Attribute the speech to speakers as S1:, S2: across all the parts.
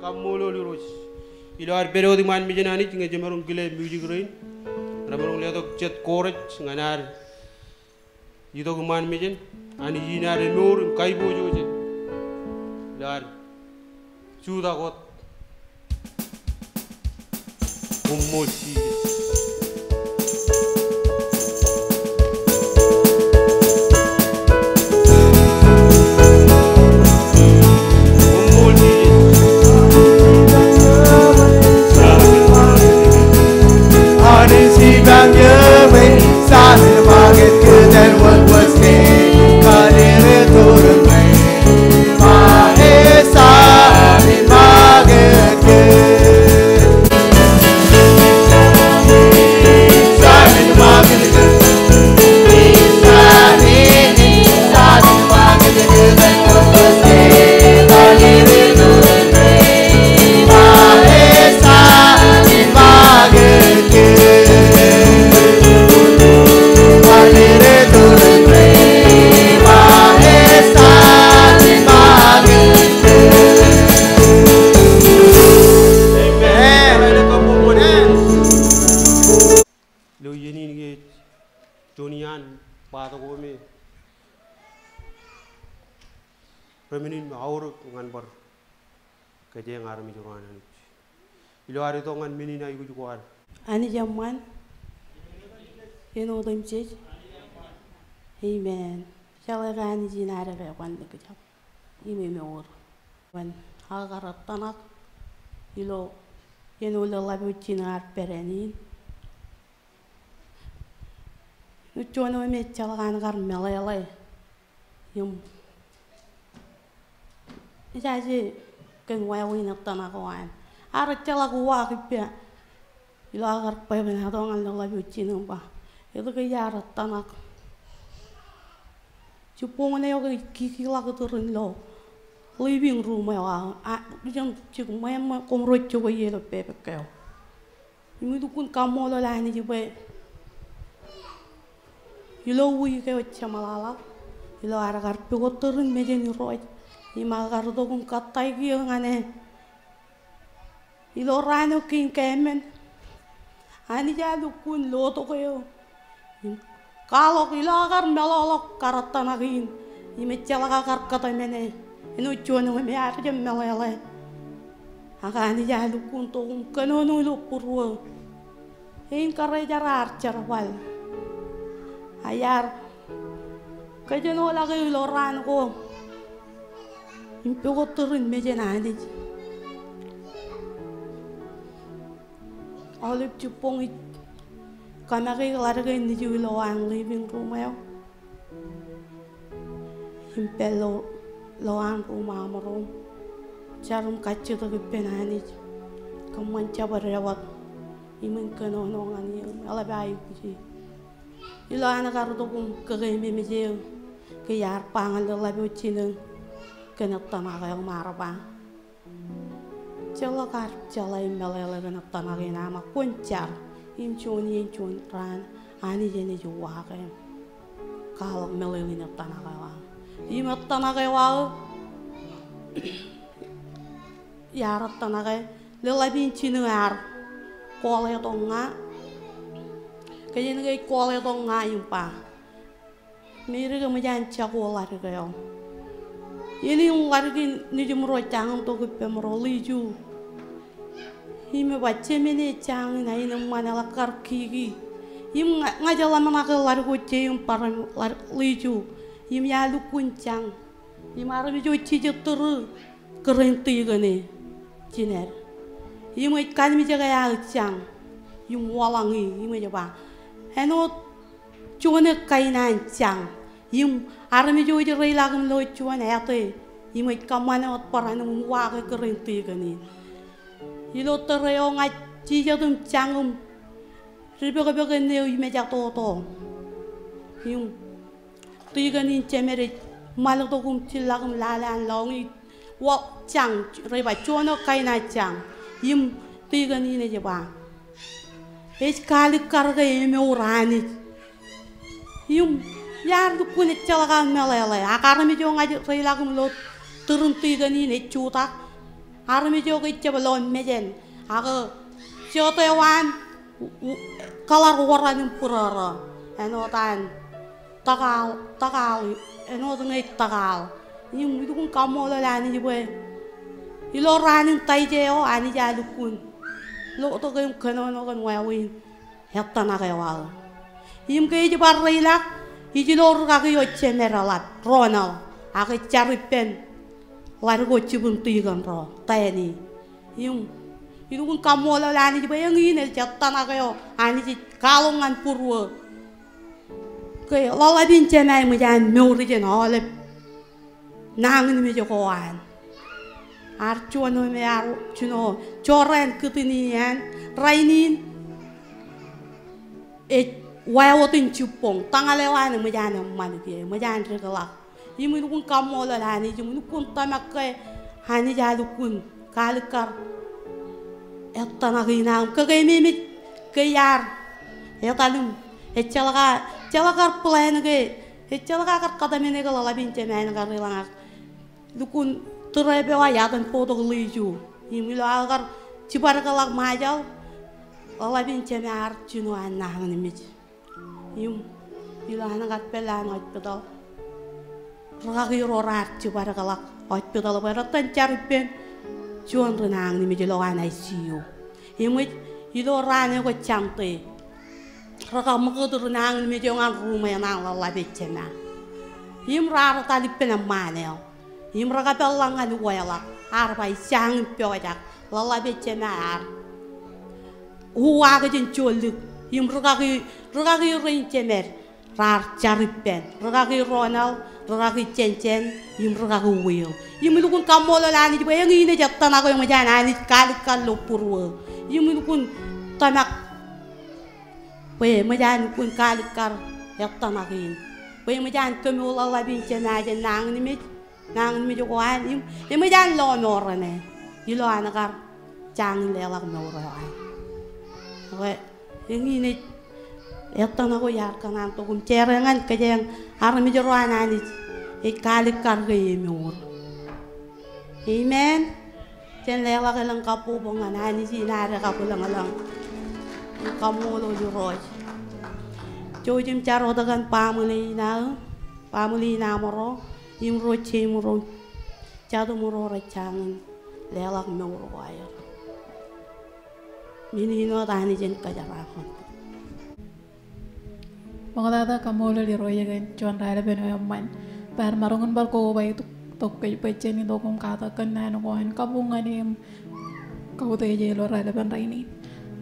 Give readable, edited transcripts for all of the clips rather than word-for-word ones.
S1: kamulo lurus. Ilo ar periode man mi jenani tinga jemarung gile music rain. Ramarung liatok jet courage nganar. Ito kuman mi jen ani jinare nur kai bojo jen. Dar sudah kot. Umusi. Reminin aur ngan bar kerja yang armi juruan ini. Ilo hari itu ngan mini na iku juruan.
S2: Ani jaman, eno temcet. Amen. Kalau kan jinar ada kan dekejap. Ini mewur. Kan agar tanak ilo eno lelabu jinar perenin. Nucuano meccal kan melelai. Yung jadi kengwai nak tanah kawan. Ada celah gua kipia. Ilo agar payah atau ngal lagi cina apa. Itu kaya ada tanah. Cupong ni aku kiki lagu turun lo. Living room ya. Jangan cik main komrot coba ye lo pepe kau. Ini tu kun kamu lo lah ni coba. Ilo wui kau camalala. Ilo agar pegot turun meja ni roy. Ima kardo kung katay kiyo nga ne. Ilo rano king kemen. Ani jalo kun loto kayo. Kalau ilo akar melolok karatan akin. Ima chala kakar katay mene. Ino chuan nga me ati jam melele. Aka ani jalo kun to kung kanono ilo purwa. Hin karay jarar charwal. Ayar. Kaya no lagi ilo rano ko. Impego turun meja nadi. Olip cupong it. Karena kaya keluarga ini juga loan living room ya. Impelo loan rumah marom. Jarum kacu tu kepenani. Kamu coba rawat. Iman kena nongan ni. Ala baik sih. Ilo anak karutu kum kegemi meja. Kayar pangan lebih cina. Kena tanah yang marah. Celakar celai meleleh kena tanah yang nama kuncar. Incun ran. Ani jenis jual kan. Kalau meleleh kena tanah kawan. Ima tanah kawan. Yar tanah kawan. Lelai cina yar. Kolej tonga. Kajian kaya kolej tonga yumpa. Miri kemudian cakular kawan. Ini yang lagi ni jemur jangan tu kita meroli ju. Ini baca mana jangan, ini mana lakar kiki. Ini ngajalan mana ke lari kucing yang param lari ju. Ini alu kuncang. Ini maram ju cijat ter kerenti gani, ciner. Ini kan menjaga yang cang. Ini walangi, ini apa? Heno cuman kainan cang. Yung arami jo je rei lagam lo chuan ate imai kamane ot parane wa ke kerenti gani ilo tereo nga chi ja dum changum ribe ko be ne ime ja to yung ti gani chemere mal to kum chi lagam la lan long wa chang rei ba chuan kai na chang yim ti gani ne je ba es kali karga ime urani yung yar du kun celakan melele akarami jo ngaji rei lagam lo turun ti gani ne chuta armi jo ke cebalon mejen aga jote wan kalar waran purara eno tan takal eno ngai takal yung itu kun kamu la lani jwe ilo ranin tai je o ani ja lukun lo to ke kano no kan wawin hetta na ke wal im ke je bar rilak ijilor ka ke yo chemeralat ronal ake caripen largo cibun tigan ro tayani yung itu kun kamu la lani jwe yang ini hetta na ke yo ani ji kalongan purwa ke lala bin cemai mujan meuri je no le nangin mi jokoan archuan me ar chuno choren kutinian rainin wawotin chupong tangalewan me jana man ke me jan regala yimu kun kamola lani yimu kun tamake hani jalukun kalkar ettana ginam ke mi ke yar etanum celakar plan ke celakar kata mene kala labin cemai ngar rilang dukun terebe wa ya dan foto liju imilo agar cibar kalak majal labin cemai ar juno anah ni mij im ilo anak pelan ot pedal ragi rorat cibar kalak ot pedal beratan cari pen juan renang ni mij lo anai siu imit ilo rane ko camte raga mengkudu renang ni mij ngan rumah nang labin cemai im rara tali penam manel imraga pelangan wela arba isang pojak lala becenar uwa ke jencoluk imraga rincemer rar caripen raga ronal raga cencen imraga wil imilukun kamola lani jiba yang ini jatan aku yang majana ni kali kalau purwa imilukun tanak we majan kun kali kar jatan akin we majan kemola labin cenaja nang ni nang mi jokoan im majan lo norane ilo anakar jang lelak noran we ini etan aku yar kanan to kum cerengan kejeng har mi joran ani kali karge mur amen jen lelak lang kapu bongan ani sinare kapu lang kamu lo juroj jojim caro dengan pamuli na moro imro cemuro jadu muro racangin lelak muro wayar minino tani jen kajarakon
S3: mangada kamu li roye kan cuan raya beno yaman par marungan bar ko bay tok kay peceni dokum kata kan nano kohen kabungan im kau te je lo raya ben raini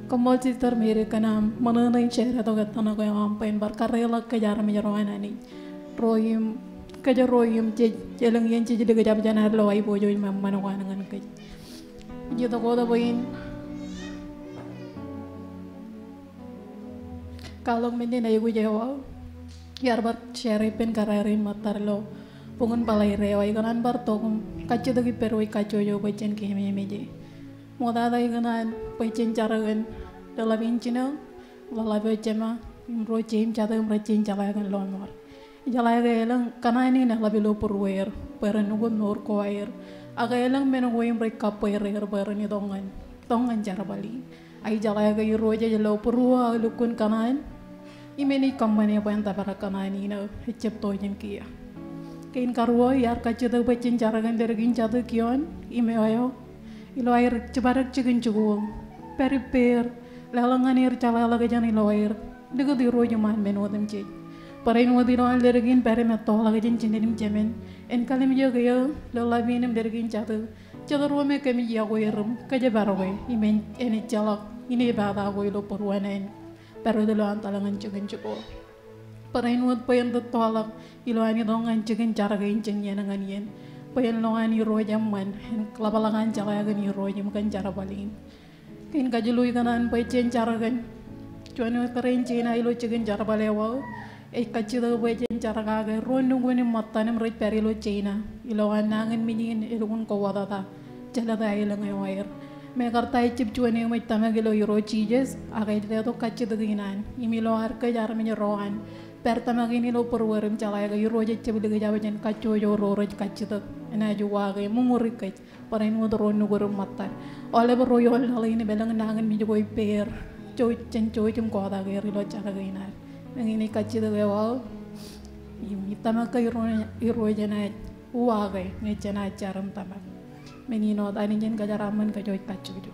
S3: kamu citar mere kanam mananai cera to gatana ko yam pen bar karela kajar me jaroan ani royim kaja royim jelang yang jadi kejap jangan lo ai bojo mamma no dengan kaj jadi ko da boin kalau mende na ibu jawa yar bar share pen kararin matar lo pungun palai rewai kanan bar tokum kacu to ki peroi kacu jo bacen ke meje moda dai kanan bacen caragan dalam incina lala bacema imro cem cadam racin calagan lo nor jalai gelang kana ini nak lebih lo perwer peren nugo nor ko air aga elang meno goyim mereka perer peren tongan cara bali ai jalai ge roja jalo perwa lukun kanan imeni kamane apa yang tabara kanan ini na hecep tojen kia kain karwo yar kacete becin cara gan dergin catu kion ime ayo ilo air cebarak cikin cukup periper lalangan air calala ge jani lo air dego di roja man meno dem cik Parain wadi noal dergin pare meto lagi jen cenderim cemen en kali mi jaga ya lelabinem dergin catu ruame kami ya go yerum kaje barawe imen eni jalak ini bada go lo porwanen pero de lo antalangan cikin cuko parain wad payan de tolak ilo ani dongan cikin cara ga incen yenangan yen payan lo ani roja man en klabalangan jala ga ni roja mukan cara balin kain kaje lui kanan pay cen cara gan cuan keren cina ilo cikin cara balewa kacida wejen cara kaga rondu guni matanem rit perilo China ilo anangin minin ilun ko wadata jala da ilang air me kartai chip chuane mai tamagilo euro chijes agai de to kacida ginan imilo har ka jar me rohan per tamagini lo perwerim chala ga euro je chib de jabajen kacho yo ro kacida ena juwage mumuri kai parain mo doro no goro matar ole bro yo la ini belang nangan mi joy per coy cen coy cum ko da ge rilo cara ge ina ini kaci da ge wal yumi tama kai iro jana uwage ne jana caram tama menino da ni jen gajaraman ka joy kacu jo